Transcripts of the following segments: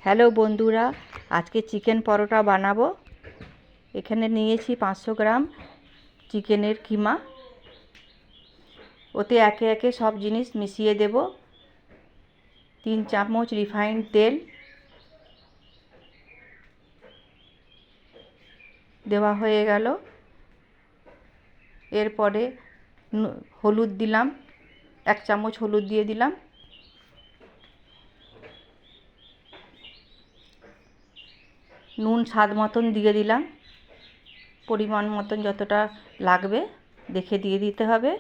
Hello বন্ধুরা, আজকে chicken পরোটা বানাবো। এখানে নিয়েছি 500 গ্রাম চিকেনের কিমা। ওতে একে একে সব জিনিস মিশিয়ে দেব। 3 চামচ রিফাইন্ড তেল দেওয়া হয়ে গেল। এরপরে হলুদ দিলাম, 1 চামচ হলুদ দিয়ে দিলাম। নুন স্বাদ মতন দিয়ে দিলাম, পরিমাণ মতন যতটা লাগবে দেখে দিয়ে দিতে হবে।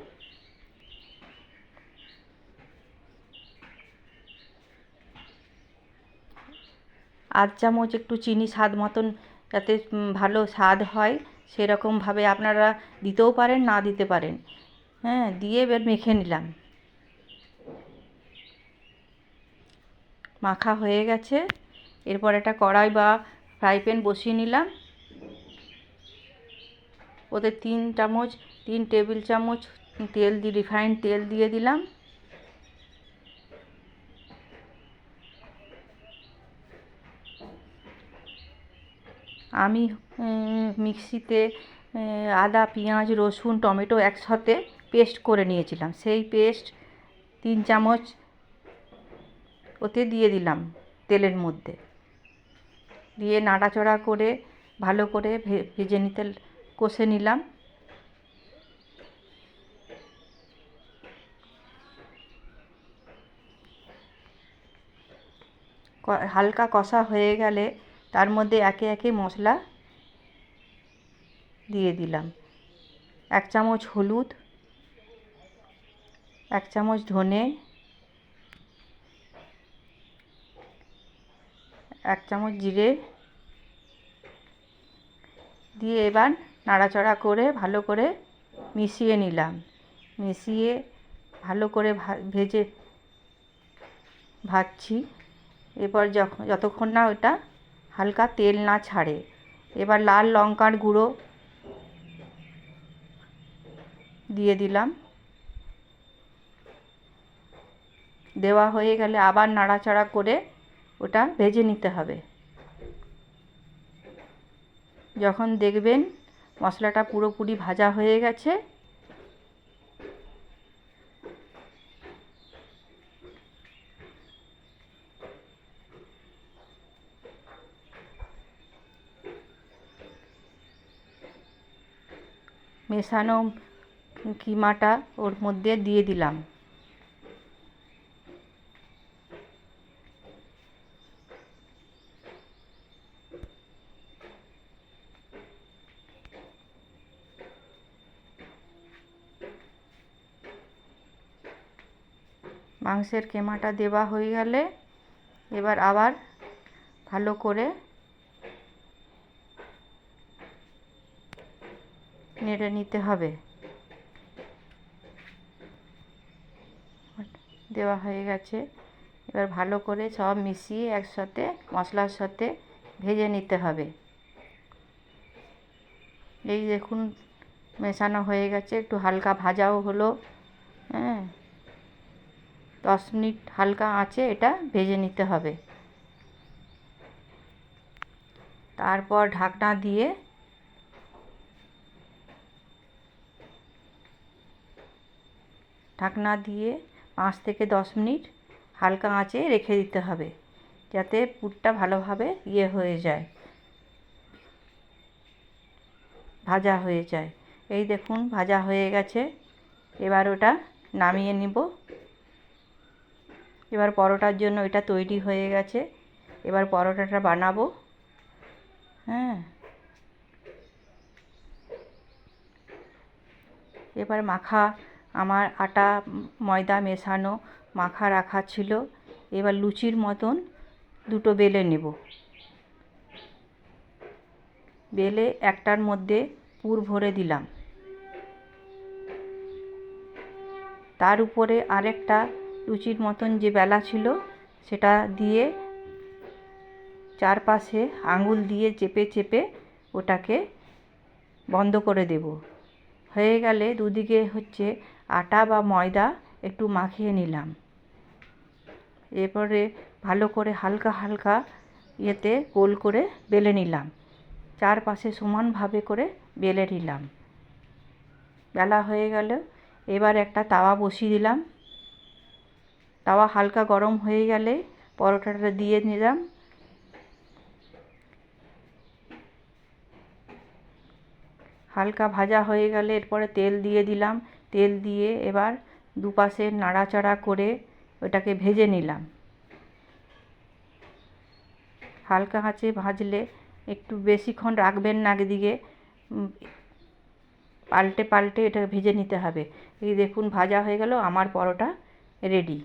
আধ চামচ একটু চিনি স্বাদ মতন, যাতে ভালো স্বাদ হয় সেরকমভাবে আপনারা দিতেও পারেন, না দিতে পারেন। দিয়ে এবার মেখে নিলাম। মাখা হয়ে গেছে। এরপর একটা কড়াই বা ফ্রাই প্যান বসিয়ে নিলাম। ওতে 3 টেবিল চামচ তেল দিয়ে রিফাইন্ড তেল দিয়ে দিলাম। আমি মিক্সিতে আদা, পেঁয়াজ, রসুন, টমেটো একসাথে পেস্ট করে নিয়েছিলাম। সেই পেস্ট 3 চামচ ওতে দিয়ে দিলাম তেলের মধ্যে। দিয়ে নাড়াচাড়া করে ভালো করে ভেজে নিতে কষে নিলাম। হালকা কষা হয়ে গেলে তার মধ্যে একে একে মশলা দিয়ে দিলাম। 1 চামচ হলুদ, 1 চামচ ধনে, 1 চামচ জিরে দিয়ে এবার নাড়াচাড়া করে ভালো করে মিশিয়ে নিলাম। মিশিয়ে ভালো করে ভাজছি। এরপর যতক্ষণ না ওটা হালকা তেল না ছাড়ে। এবার লাল লঙ্কার গুঁড়ো দিয়ে দিলাম। দেওয়া হয়ে গেলে আবার নাড়াচাড়া করে ওটা ভেজে নিতে হবে। যখন দেখবেন মশলাটা পুরোপুরি ভাজা হয়ে গেছে, মেশানো কিমাটা ওর মধ্যে দিয়ে দিলাম। মাংসের কিমাটা দেওয়া হয়ে গেলে এবার আবার ভালো করে নেড়ে নিতে হবে। দেওয়া হয়ে গেছে। এবার ভালো করে সব মিশিয়ে একসাথে মশলার সাথে ভেজে নিতে হবে। এই দেখুন মেশানো হয়ে গেছে, একটু হালকা ভাজাও হলো। 10 মিনিট হালকা আঁচে এটা ভেজে নিতে হবে। তারপর ঢাকনা দিয়ে 5 থেকে 10 মিনিট হালকা আঁচে রেখে দিতে হবে, যাতে পুরটা ভালোভাবে হয়ে যায়, ভাজা হয়ে যায়। এই দেখুন ভাজা হয়ে গেছে। এবার ওটা নামিয়ে নিব। এবার পরোটার জন্য এটা তৈরি হয়ে গেছে। এবার পরোটাটা বানাবো। এবার আমার আটা ময়দা মেশানো মাখা রাখা ছিল। এবার লুচির মতন দুটো বেলে নেব। বেলে একটার মধ্যে পুর ভরে দিলাম। তার উপরে আরেকটা লুচির মতন যে বেলা ছিল সেটা দিয়ে চারপাশে আঙুল দিয়ে চেপে চেপে ওটাকে বন্ধ করে দেব। হয়ে গেলে দুদিকে আটা বা ময়দা একটু মাখিয়ে নিলাম। এরপরে ভালো করে হালকা হালকা ইয়েতে গোল করে বেলে নিলাম, চারপাশে সমানভাবে করে বেলে নিলাম। বেলা হয়ে গেল, এবার একটা তাওয়া বসিয়ে দিলাম। তাওয়া হালকা গরম হয়ে গেলে পরোটাটা দিয়ে নিলাম। হালকা ভাজা হয়ে গেলে এরপরে তেল দিয়ে দিলাম। তেল দিয়ে এবার দুপাশে নাড়াচাড়া করে ওটাকে ভেজে নিলাম। হালকা আঁচে ভাজলে, একটু বেশিক্ষণ রাখবেন না একদিকে, পাল্টে পাল্টে এটা ভেজে নিতে হবে। এই দেখুন ভাজা হয়ে গেল, আমার পরোটা রেডি।